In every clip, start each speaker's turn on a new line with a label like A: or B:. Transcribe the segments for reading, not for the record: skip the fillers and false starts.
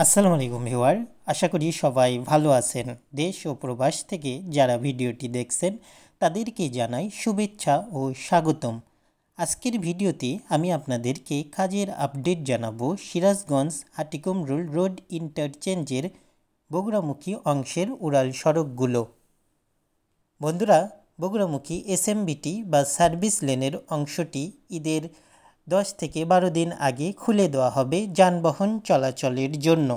A: আসসালামু আলাইকুম ভিউয়ার, আশা করি সবাই ভালো আছেন। দেশ ও প্রবাস থেকে যারা ভিডিওটি দেখছেন তাদেরকে জানাই শুভেচ্ছা ও স্বাগতম। আজকের ভিডিওতে আমি আপনাদেরকে কাজের আপডেট জানাবো সিরাজগঞ্জ হাটিকুমরুল রোড ইন্টারচেঞ্জের বগুড়ামুখী অংশের উড়াল সড়কগুলো। বন্ধুরা, বগুড়ামুখী এসএমবিটি বা সার্ভিস লেনের অংশটি ঈদের 10 থেকে 12 দিন আগে খুলে দেওয়া হবে যানবাহন চলাচলের জন্য।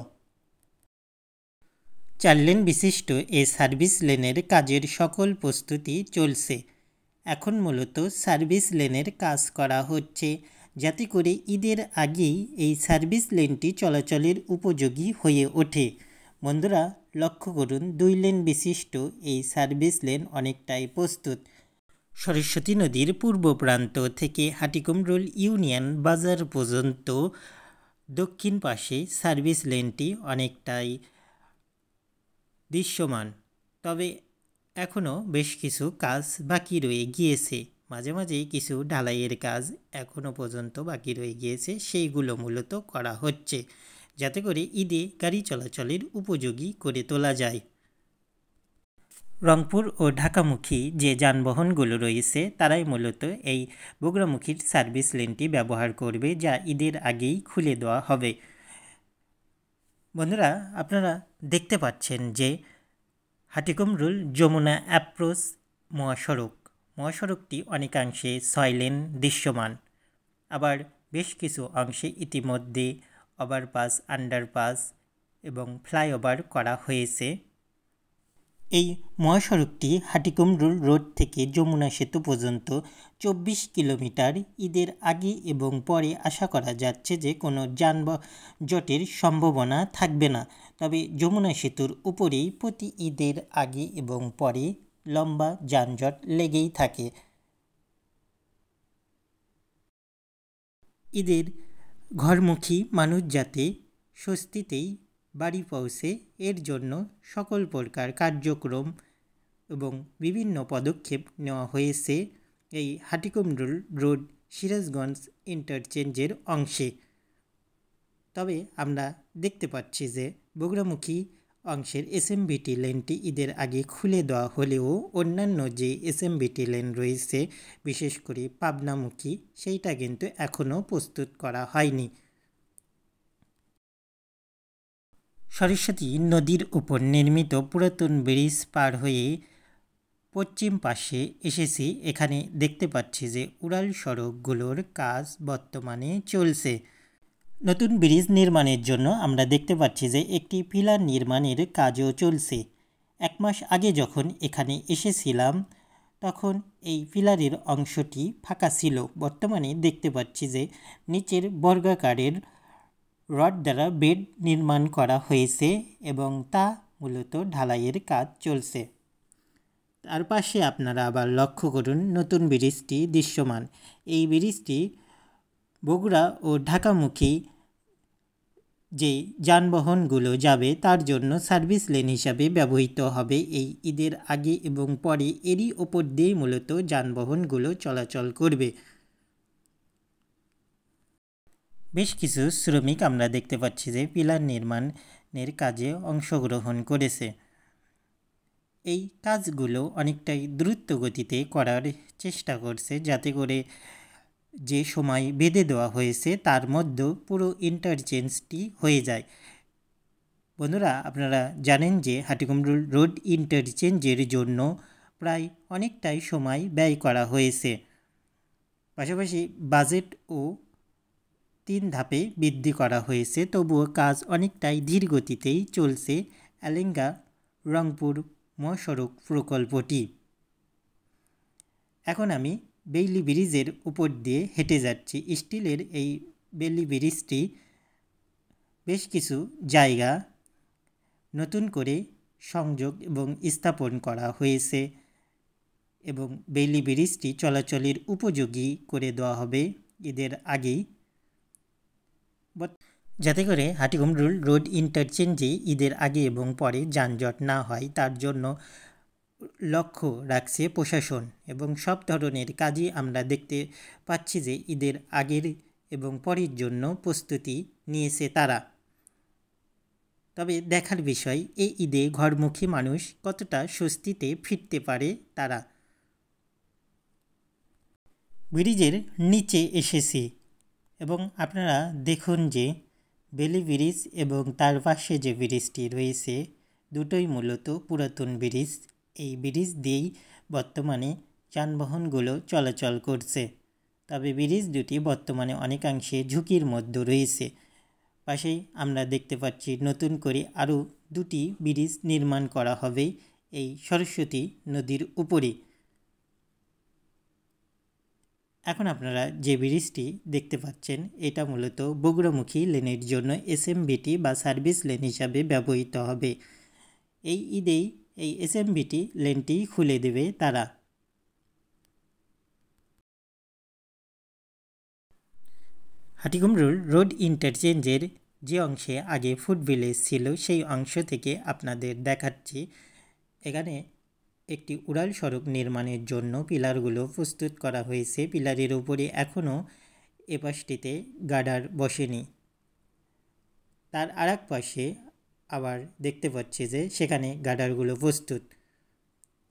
A: 4 লেন বিশিষ্ট এই সার্ভিস লেনের কাজের সকল প্রস্তুতি চলছে। এখন মূলত সার্ভিস লেনের কাজ করা হচ্ছে যাতে করে ঈদের আগেই এই সার্ভিস লেনটি চলাচলের উপযোগী হয়ে ওঠে। বন্ধুরা, লক্ষ্য করুন 2 লেন বিশিষ্ট এই সার্ভিস লেন অনেকটাই প্রস্তুত। সরস্বতী নদীর পূর্ব প্রান্ত থেকে হাটিকুমরুল ইউনিয়ন বাজার পর্যন্ত দক্ষিণ পাশে সার্ভিস লেনটি অনেকটাই দৃশ্যমান। তবে এখনও বেশ কিছু কাজ বাকি রয়ে গিয়েছে, মাঝে মাঝেই কিছু ঢালাইয়ের কাজ এখনও পর্যন্ত বাকি রয়ে গিয়েছে, সেইগুলো মূলত করা হচ্ছে যাতে করে ঈদে গাড়ি চলাচলের উপযোগী করে তোলা যায়। রংপুর ও ঢাকামুখী যে যানবাহনগুলো রয়েছে তারাই মূলত এই বগুড়ামুখীর সার্ভিস লেনটি ব্যবহার করবে, যা ঈদের আগেই খুলে দেওয়া হবে। বন্ধুরা, আপনারা দেখতে পাচ্ছেন যে হাটিকুমরুল যমুনা অ্যাপ্রোচ মহাসড়কটি অনেকাংশে 6 লেন দৃশ্যমান। আবার বেশ কিছু অংশে ইতিমধ্যে ওভারপাস, আন্ডারপাস এবং ফ্লাইওভার করা হয়েছে। এই মহাসড়কটি হাটিকুমরুল রোড থেকে যমুনা সেতু পর্যন্ত 24 কিলোমিটার। ঈদের আগে এবং পরে আশা করা যাচ্ছে যে কোনো যানজটের সম্ভাবনা থাকবে না। তবে যমুনা সেতুর উপরেই প্রতি ঈদের আগে এবং পরে লম্বা যানজট লেগেই থাকে। ঈদের ঘরমুখী মানুষ যাতে স্বস্তিতেই বাড়ি পৌঁছে, এর জন্য সকল প্রকার কার্যক্রম এবং বিভিন্ন পদক্ষেপ নেওয়া হয়েছে এই হাটিকুমরুল রোড সিরাজগঞ্জ ইন্টারচেঞ্জের অংশে। তবে আমরা দেখতে পাচ্ছি যে বগুড়ামুখী অংশের এসএমবিটি লেনটি ঈদের আগে খুলে দেওয়া হলেও অন্যান্য যে এসএমবিটি লেন রয়েছে, বিশেষ করে পাবনামুখী, সেইটা কিন্তু এখনও প্রস্তুত করা হয়নি। সরস্বতী নদীর উপর নির্মিত পুরাতন ব্রিজ পার হয়ে পশ্চিম পাশে এসেছি। এখানে দেখতে পাচ্ছি যে উড়াল সড়কগুলোর কাজ বর্তমানে চলছে। নতুন ব্রিজ নির্মাণের জন্য আমরা দেখতে পাচ্ছি যে একটি পিলার নির্মাণের কাজও চলছে। 1 মাস আগে যখন এখানে এসেছিলাম তখন এই পিলারের অংশটি ফাঁকা ছিল। বর্তমানে দেখতে পাচ্ছি যে নিচের বর্গাকারের রড দ্বারা বেড নির্মাণ করা হয়েছে এবং তা মূলত ঢালাইয়ের কাজ চলছে। তার পাশে আপনারা আবার লক্ষ্য করুন নতুন ব্রিজটি দৃশ্যমান। এই ব্রিজটি বগুড়া ও ঢাকামুখী যে যানবাহনগুলো যাবে তার জন্য সার্ভিস লেন হিসাবে ব্যবহৃত হবে। এই ঈদের আগে এবং পরে এরই ওপর দিয়ে মূলত যানবাহনগুলো চলাচল করবে। বেশ কিছু শ্রমিক আমরা দেখতে পাচ্ছি যে পিলার নির্মাণের কাজে অংশগ্রহণ করেছে। এই কাজগুলো অনেকটাই দ্রুত গতিতে করার চেষ্টা করছে যাতে করে যে সময় বেঁধে দেওয়া হয়েছে তার মধ্যে পুরো ইন্টারচেঞ্জটি হয়ে যায়। বন্ধুরা, আপনারা জানেন যে হাটিকুমরুল রোড ইন্টারচেঞ্জের জন্য প্রায় অনেকটাই সময় ব্যয় করা হয়েছে। পাশাপাশি বাজেটও 3 ধাপে বৃদ্ধি করা হয়েছে, তবুও কাজ অনেকটাই ধীর গতিতেই চলছে এলেঙ্গা রংপুর মহাসড়ক প্রকল্পটি। এখন আমি বেইলি ব্রিজের উপর দিয়ে হেঁটে যাচ্ছি। স্টিলের এই বেইলি ব্রিজটি বেশ কিছু জায়গা নতুন করে সংযোগ এবং স্থাপন করা হয়েছে এবং বেইলি ব্রিজটি চলাচলের উপযোগী করে দেওয়া হবে ঈদের আগেই, যাতে করে হাটিকুমরুল রোড ইন্টারচেঞ্জে ঈদের আগে এবং পরে যানজট না হয় তার জন্য লক্ষ্য রাখছে প্রশাসন। এবং সব ধরনের কাজই আমরা দেখতে পাচ্ছি যে ঈদের আগের এবং পরের জন্য প্রস্তুতি নিয়েছে তারা। তবে দেখার বিষয় এই ঈদে ঘরমুখী মানুষ কতটা স্বস্তিতে ফিরতে পারে তারা। ব্রিজের নিচে এসেছি এবং আপনারা দেখুন যে বেলি ব্রিজ এবং তার পাশে যে ব্রিজটি রয়েছে দুটোই মূলত পুরাতন ব্রিজ। এই ব্রিজ দিয়েই বর্তমানে যানবাহনগুলো চলাচল করছে, তবে ব্রিজ দুটি বর্তমানে অনেকাংশে ঝুঁকির মধ্যে রয়েছে। পাশেই আমরা দেখতে পাচ্ছি নতুন করে আরও দুটি ব্রিজ নির্মাণ করা হবে এই সরস্বতী নদীর উপরে। এখন আপনারা যে ব্রিজটি দেখতে পাচ্ছেন এটা মূলত বগুড়ামুখী লেনের জন্য এসএমবিটি বা সার্ভিস লেন হিসাবে ব্যবহৃত হবে। এই ঈদেই এই এসএমবিটি লেনটি খুলে দেবে তারা। হাটিকুমরুল রোড ইন্টারচেঞ্জের যে অংশে আগে ফুড ভিলেজ ছিল সেই অংশ থেকে আপনাদের দেখাচ্ছি। এখানে একটি উড়াল সড়ক নির্মাণের জন্য পিলারগুলো প্রস্তুত করা হয়েছে। পিলারের উপরে এখনও এপাশটিতে গার্ডার বসেনি। তার আর এক পাশে আবার দেখতে পাচ্ছি যে সেখানে গার্ডারগুলো প্রস্তুত।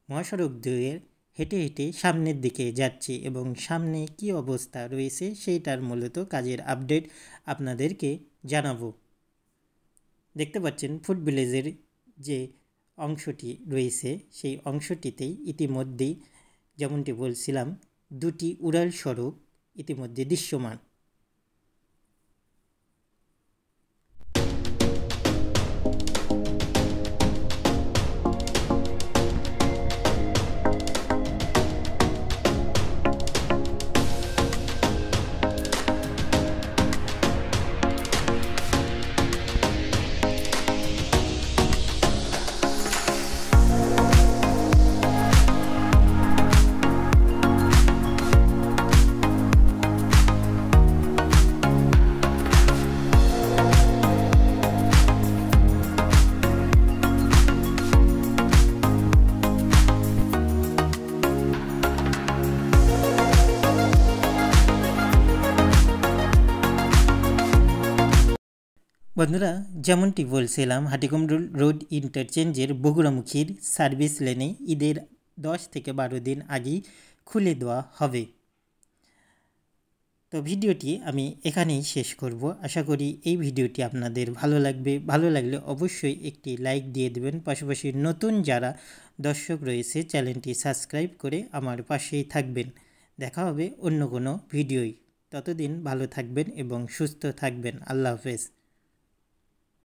A: মহাসড়ক 2-এর হেঁটে হেঁটে সামনের দিকে যাচ্ছি এবং সামনে কি অবস্থা রয়েছে সেইটার মূলত কাজের আপডেট আপনাদেরকে জানাবো। দেখতে পাচ্ছেন ফুড ভিলেজের যে অংশটি রয়েছে সেই অংশটিতেই ইতিমধ্যেই যেমনটি বলছিলাম দুটি উড়াল সড়ক ইতিমধ্যে দৃশ্যমান। বন্ধুরা, যেমনটি বলছিলাম হাটিকুমরুল রোড ইন্টারচেঞ্জের বগুড়ামুখীর সার্ভিস লেনে ঈদের 10 থেকে 12 দিন আগেই খুলে দেওয়া হবে। তো ভিডিওটি আমি এখানেই শেষ করব। আশা করি এই ভিডিওটি আপনাদের ভালো লাগবে। ভালো লাগলে অবশ্যই একটি লাইক দিয়ে দেবেন। পাশাপাশি নতুন যারা দর্শক রয়েছে চ্যানেলটি সাবস্ক্রাইব করে আমার পাশেই থাকবেন। দেখা হবে অন্য কোনো ভিডিওয়। ততদিন ভালো থাকবেন এবং সুস্থ থাকবেন। আল্লাহ হাফেজ।